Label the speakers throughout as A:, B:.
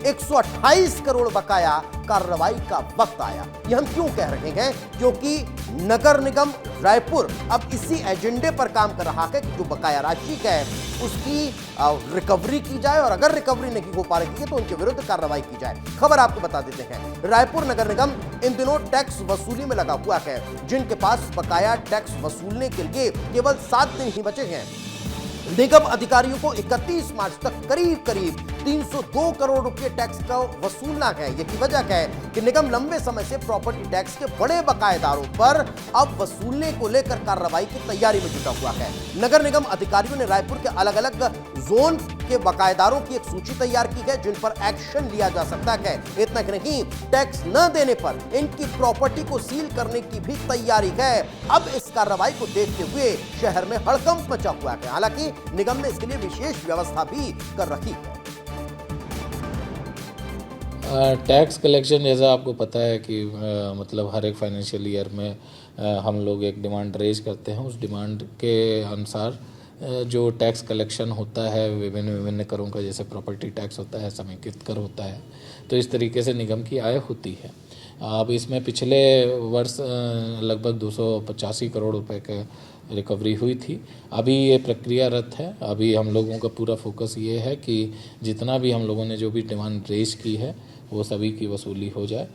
A: 128 करोड़ बकाया कार्रवाई का वक्त आया। ये हम क्यों कह रहे हैं? क्योंकि नगर निगम रायपुर अब इसी एजेंडे पर काम कर रहा है कि जो बकाया राशि है उसकी रिकवरी की जाए, और अगर रिकवरी नहीं हो पा रही है तो उनके विरुद्ध कार्रवाई की जाए। खबर आपको बता देते हैं, रायपुर नगर निगम इन दिनों टैक्स वसूली में लगा हुआ है। जिनके पास बकाया टैक्स वसूलने के लिए केवल 7 दिन ही बचे हैं, निगम अधिकारियों को 31 मार्च तक करीब करीब 302 करोड़ रुपए टैक्स का वसूलना है। यही वजह है कि निगम लंबे समय से प्रॉपर्टी टैक्स के बड़े बकायेदारों पर अब वसूलने को लेकर कार्रवाई की तैयारी में जुटा हुआ है। नगर निगम अधिकारियों ने रायपुर के अलग अलग जोन के बकायेदारों की एक सूची तैयार की है जिन पर एक्शन लिया जा सकता है। इतना ही नहीं, टैक्स न देने पर इनकी प्रॉपर्टी को सील करने की भी तैयारी है। अब इस कार्रवाई को देखते हुए शहर में हड़कंप मचा हुआ है। हालांकि निगम ने इसके लिए विशेष व्यवस्था भी कर रखी है।
B: टैक्स कलेक्शन, जैसा आपको पता है कि मतलब हर एक फाइनेंशियल ईयर में हम लोग एक डिमांड रेज करते हैं। उस डिमांड के अनुसार जो टैक्स कलेक्शन होता है विभिन्न करों का, जैसे प्रॉपर्टी टैक्स होता है, समेकित कर होता है, तो इस तरीके से निगम की आय होती है। अब इसमें पिछले वर्ष लगभग 285 करोड़ रुपए के रिकवरी हुई थी। अभी ये प्रक्रियारत है। अभी हम लोगों का पूरा फोकस ये है कि जितना भी हम लोगों ने जो भी डिमांड रेज की है वो सभी की वसूली हो जाए।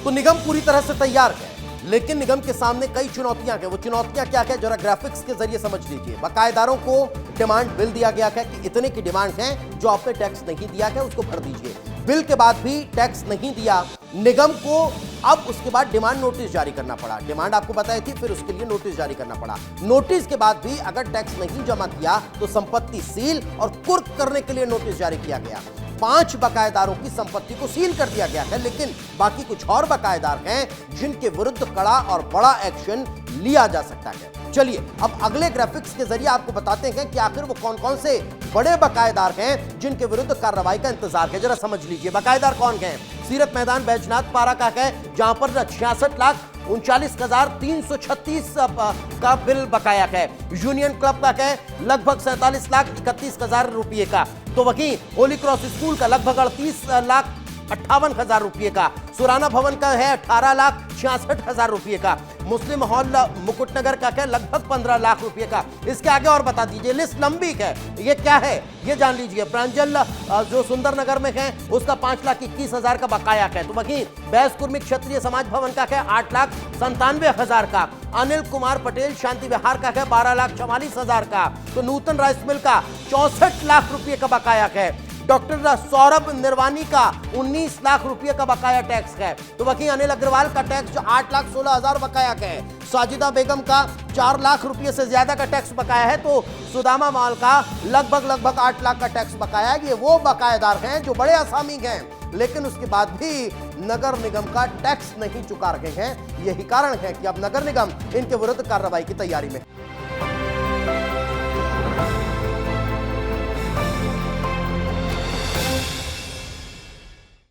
A: तो निगम पूरी तरह से तैयार है, लेकिन निगम के सामने कई चुनौतियां हैं। वो चुनौतियां क्या है, जरा ग्राफिक्स के जरिए समझ लीजिए। बकायेदारों को डिमांड बिल दिया गया है कि इतने की डिमांड है, जो आपने टैक्स नहीं दिया है उसको भर दीजिए। बिल के बाद भी टैक्स नहीं दिया, निगम को अब उसके बाद डिमांड नोटिस जारी करना पड़ा। डिमांड आपको बताई थी, फिर उसके लिए नोटिस जारी करना पड़ा। नोटिस के बाद भी अगर टैक्स नहीं जमा किया तो संपत्ति सील और कुर्क करने के लिए नोटिस जारी किया गया। 5 बकायेदारों की संपत्ति को सील कर दिया गया है, लेकिन बाकी कुछ और बकायेदार हैं जिनके विरुद्ध कड़ा और बड़ा एक्शन लिया जा सकता है। चलिए अब अगले ग्राफिक्स के जरिए आपको बताते हैं कि आखिर वो कौन कौन से बड़े बकायेदार हैं जिनके विरुद्ध कार्रवाई का इंतजार है। जरा समझ लीजिए बकायेदार कौन हैं। सीरत मैदान बैजनाथ पारा का है, जहां पर 66,39,336 का बिल बकाया है। यूनियन क्लब का है लगभग 47,31,000 रुपये का। तो वहीं होली क्रॉस स्कूल का लगभग 38,58,000 रुपये का। सुराना भवन का है 18,66,000 रुपये का। मुस्लिम हॉल मुकुटनगर का है लगभग 15 लाख रुपए का। इसके आगे और बता दीजिए, लिस्ट लंबी है। ये क्या है ये जान लीजिए। प्रांजल जो सुंदर नगर में है उसका 5,21,000 का बकाया है। तो वहीं बैस कुर्मी क्षत्रिय समाज भवन का है 8,97,000 का। अनिल कुमार पटेल शांति विहार का है 12,44,000 का। तो नूतन राइस मिल का 64 लाख रुपए का बकाया है। डॉक्टर सौरभ निर्वाणी का 19 लाख रुपए का बकाया टैक्स है। तो वहीं अनिल अग्रवाल का टैक्स 8,16,000 बकाया है। साजिदा बेगम का 4 लाख रुपए से ज्यादा का टैक्स बकाया है। तो सुदामा माल का लगभग 8 लाख का टैक्स बकाया है। ये वो बकायेदार हैं जो बड़े असामी हैं, लेकिन उसके बाद भी नगर निगम का टैक्स नहीं चुका रहे हैं। यही कारण है कि अब नगर निगम इनके विरुद्ध कार्रवाई की तैयारी में है।